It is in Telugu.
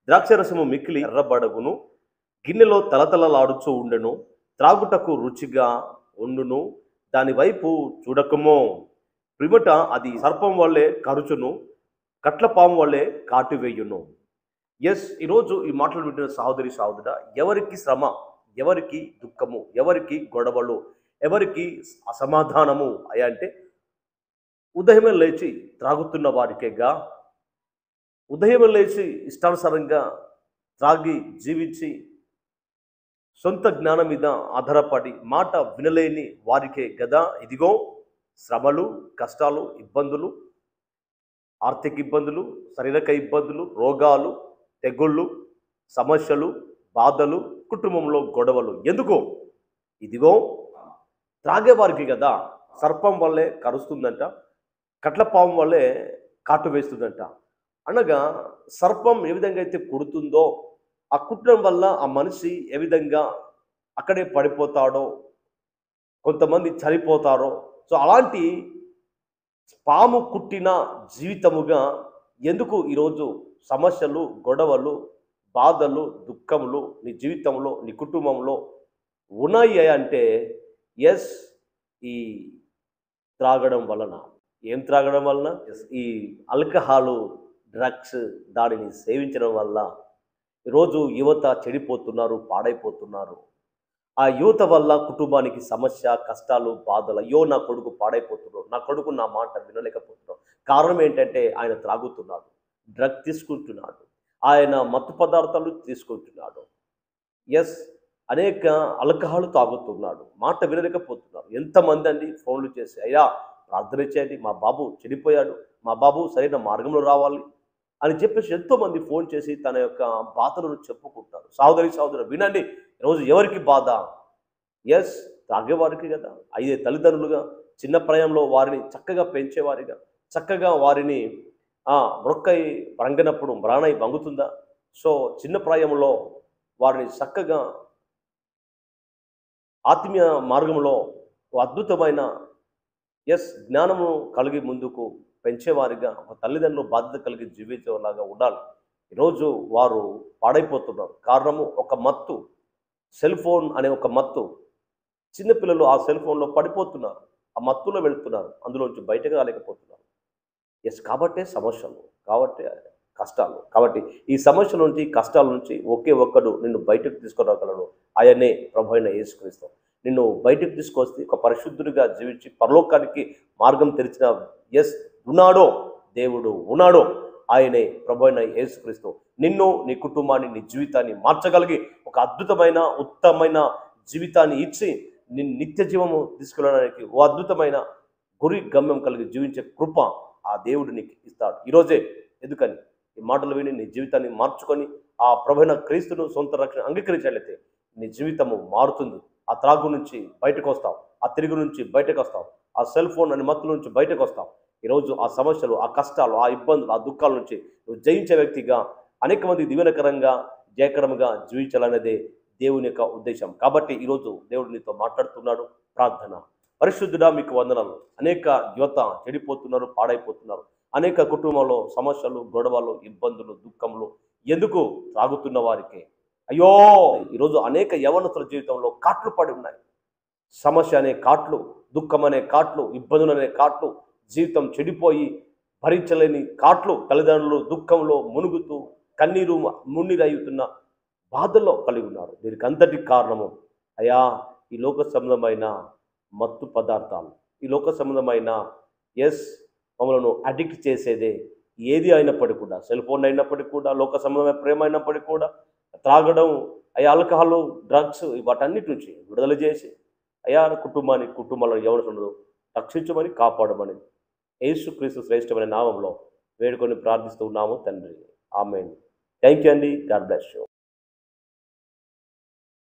ద్రాక్షరసము మిక్కిలి ఎర్రబడగును, గిన్నెలో తలతలలాడుచూ ఉండెను, త్రాగుటకు రుచిగా ఉండును, దాని వైపు చూడకమో. పిమ్మట అది సర్పం వల్లే కరుచును, కట్లపాము వల్లే కాటువేయును. ఈరోజు ఈ మాటలు వింటున్న సహోదరి సహోదరుడా, ఎవరికి శ్రమ, ఎవరికి దుఃఖము, ఎవరికి గొడవలు, ఎవరికి అసమాధానము అయ్యా అంటే ఉదయమే లేచి త్రాగుతున్న వారికేగా. ఉదయమే లేచి ఇష్టానుసారంగా త్రాగి జీవించి సొంత జ్ఞానం మీద ఆధారపడి మాట వినలేని వారికే గదా ఇదిగో శ్రమలు, కష్టాలు, ఇబ్బందులు, ఆర్థిక ఇబ్బందులు, శారీరక ఇబ్బందులు, రోగాలు, తెగుళ్ళు, సమస్యలు, బాధలు, కుటుంబంలో గొడవలు. ఎందుకో ఇదిగో త్రాగేవారికి కదా. సర్పం వల్లే కరుస్తుందంట, కట్లపాము వల్లే కాటు వేస్తుందంట. అనగా సర్పం ఏ విధంగా అయితే కుడుతుందో, ఆ కుట్టడం వల్ల ఆ మనిషి ఏ విధంగా అక్కడే పడిపోతాడో, కొంతమంది చనిపోతారో. సో అలాంటి పాము కుట్టిన జీవితముగా ఎందుకు ఈరోజు సమస్యలు, గొడవలు, బాధలు, దుఃఖములు నీ జీవితంలో, నీ కుటుంబంలో ఉన్నాయి అంటే ఈ త్రాగడం వలన. ఏం త్రాగడం వలన? ఈ ఆల్కహాలు, డ్రగ్స్ దానిని సేవించడం వల్ల ఈరోజు యువత చెడిపోతున్నారు, పాడైపోతున్నారు. ఆ యువత వల్ల కుటుంబానికి సమస్య, కష్టాలు, బాధలు. అయ్యో నా కొడుకు పాడైపోతున్నాడు, నా కొడుకు నా మాట వినలేకపోతున్నాడు. కారణం ఏంటంటే ఆయన త్రాగుతున్నాడు, డ్రగ్ తీసుకుంటున్నాడు, ఆయన మత్తు పదార్థాలు తీసుకుంటున్నాడు. అనేక ఆల్కహాల్ తాగుతున్నాడు, మాట వినలేకపోతున్నాడు. ఎంతమంది అండి ఫోన్లు చేసి, అయ్యా ప్రార్థన చేయండి, మా బాబు చెడిపోయాడు, మా బాబు సరైన మార్గంలో రావాలి అని చెప్పేసి ఎంతోమంది ఫోన్ చేసి తన యొక్క బాధలను చెప్పుకుంటారు. సహోదరి సహోదరు వినండి, ఈరోజు ఎవరికి బాధ? తాగేవారికి కదా. అయితే తల్లిదండ్రులుగా చిన్న ప్రాయంలో వారిని చక్కగా పెంచేవారిగా, చక్కగా వారిని మొక్కై వంగినప్పుడు మ్రాణై వంగుతుందా? సో చిన్న ప్రాయంలో వారిని చక్కగా ఆత్మీయ మార్గంలో అద్భుతమైన జ్ఞానము కలిగి ముందుకు పెంచేవారిగా ఒక తల్లిదండ్రులు బాధ్యత కలిగి జీవించేలాగా ఉండాలి. ఈరోజు వారు పాడైపోతున్నారు. కారణము ఒక మత్తు, సెల్ ఫోన్ అనే ఒక మత్తు. చిన్నపిల్లలు ఆ సెల్ ఫోన్లో పడిపోతున్నారు, ఆ మత్తులో వెళుతున్నారు, అందులోంచి బయటకు రాలేకపోతున్నారు. కాబట్టే సమస్యలు, కాబట్టి కష్టాలు. కాబట్టి ఈ సమస్యల నుంచి, కష్టాల నుంచి ఒకే ఒక్కడు నిన్ను బయటకు తీసుకురాగలడు. ఆయనే ప్రభువైన యేసుక్రీస్తు. నిన్ను బయటకు తీసుకొస్తే ఒక పరిశుద్ధుడిగా జీవించి పరలోకానికి మార్గం తెరిచిన ఉన్నాడో, దేవుడు ఉన్నాడో, ఆయనే ప్రభువైన యేసుక్రీస్తు. నిన్ను, నీ కుటుంబాన్ని, నీ జీవితాన్ని మార్చగలిగి ఒక అద్భుతమైన, ఉత్తమమైన జీవితాన్ని ఇచ్చి నిత్య జీవము తీసుకెళ్ళడానికి ఓ అద్భుతమైన గురి గమ్యం కలిగి జీవించే కృప ఆ దేవుడు నీకు ఇస్తాడు ఈరోజే. ఎందుకని ఈ మాటలు విని నీ జీవితాన్ని మార్చుకొని ఆ ప్రభువైన క్రీస్తును సొంత రక్షణ అంగీకరించినట్లయితే నీ జీవితము మారుతుంది. ఆ త్రాగు నుంచి బయటకు వస్తావు, ఆ తిరుగు నుంచి బయటకు వస్తావు, ఆ సెల్ ఫోన్ అనే మత్తుల నుంచి బయటకు వస్తావు. ఈరోజు ఆ సమస్యలు, ఆ కష్టాలు, ఆ ఇబ్బందులు, ఆ దుఃఖాల నుంచి నువ్వు జయించే వ్యక్తిగా, అనేక మంది దీవెనకరంగా, జయకరంగా జీవించాలనేదే దేవుని యొక్క ఉద్దేశం. కాబట్టి ఈరోజు దేవుడు నీతో మాట్లాడుతున్నాడు. ప్రార్థన. పరిశుద్ధుడా మీకు వందనాలు. అనేక యువత చెడిపోతున్నారు, పాడైపోతున్నారు. అనేక కుటుంబంలో సమస్యలు, గొడవలు, ఇబ్బందులు, దుఃఖములు ఎందుకు త్రాగుతున్న వారికి అయ్యో ఈరోజు అనేక యవనస్తుల జీవితంలో కాట్లు పడి ఉన్నాయి. సమస్య అనే కాట్లు, దుఃఖం అనే కాట్లు, ఇబ్బందులు అనే కాట్లు, జీవితం చెడిపోయి భరించలేని కాట్లు, తల్లిదండ్రులు దుఃఖంలో మునుగుతూ కన్నీరు మున్నీరవుతున్న బాధల్లో కలిగి ఉన్నారు. దీనికి అంతటి కారణము అయ్యా ఈ లోక సంబంధమైన మత్తు పదార్థాలు, ఈ లోక సంబంధమైన మమ్మలను అడిక్ట్ చేసేదే ఏది అయినప్పటికీ కూడా, సెల్ ఫోన్ అయినప్పటికీ కూడా, లోక సంబంధమైన ప్రేమ అయినప్పటికీ కూడా, త్రాగడం, అయ్యా ఆల్కహాల్, డ్రగ్స్ వాటన్నిటి నుంచి విడుదల చేసి అయ్యా కుటుంబాలను యవనస్తులను రక్షించమని, కాపాడమని యేసుక్రీస్తు శ్రేష్టమైన నామంలో వేడుకొని ప్రార్థిస్తూ ఉన్నాము తండ్రి. ఆమేన్. థ్యాంక్ యూ అండి. God bless you.